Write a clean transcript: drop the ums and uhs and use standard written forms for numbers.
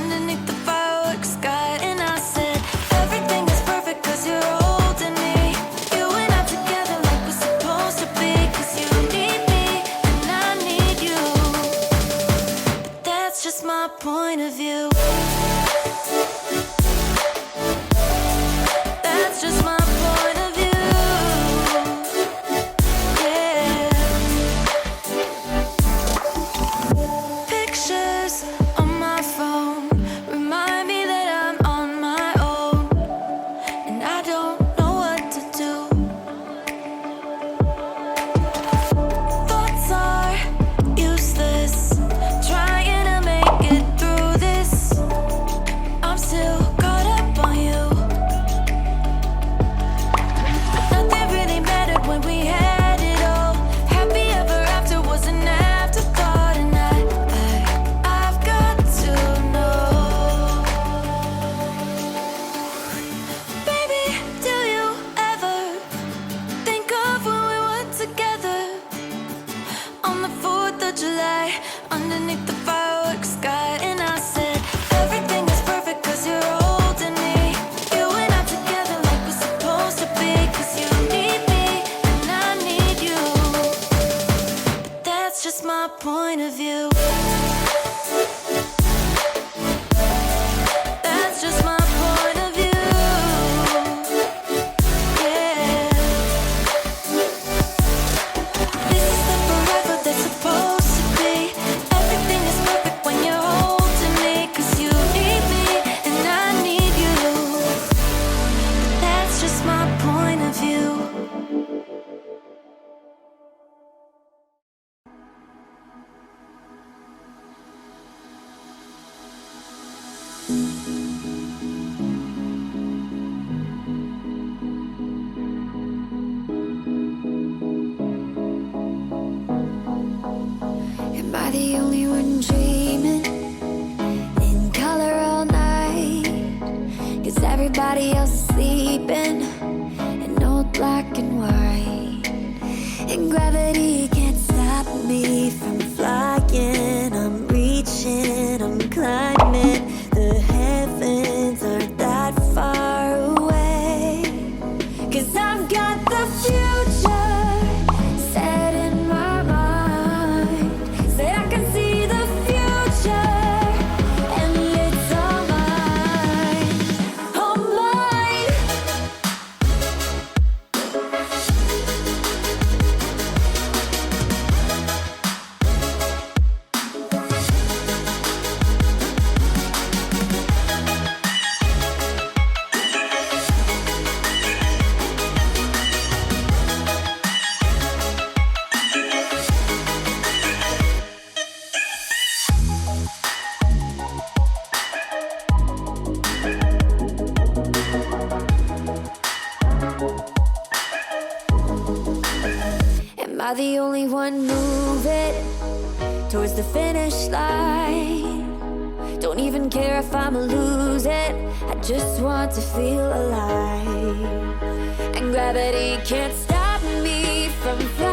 underneath the fireworks sky. And I said, everything is perfect cause you're holding me. You and I together like we're supposed to be. Cause you need me and I need you. But that's just my point of view. That's just my point of view. Yeah. Pictures on my phone remind me that I'm on my own, and I don't know what to do. Thoughts are useless, trying to make it through this. I'm still caught up on you. Nothing really mattered when we had it all. Happy ever after was an afterthought, and I've got to know. Baby, do you ever think of when we were together on the 4th of July, underneath the fireworks sky? And I said, everything is perfect cause you're holding me. You and I together like we're supposed to be. Cause you need me and I need you. But that's just my point of view. That's just my point of view. Yeah. This is the forever that's supposed to be. Everything is perfect when you're holding me. Cause you need me and I need you. That's just my point of view. Am I the only one dreaming in color all night? Cause everybody else is sleeping in old black and white. And gravity can't stop me from flying. I'm reaching, I'm climbing. The heavens aren't that far away. Cause I've got the future set in my mind. Said I can see the future and it's all mine. All mine. Am I the only one moving towards the finish line? Don't even care if I'ma lose it, I just want to feel alive. And gravity can't stop me from flying.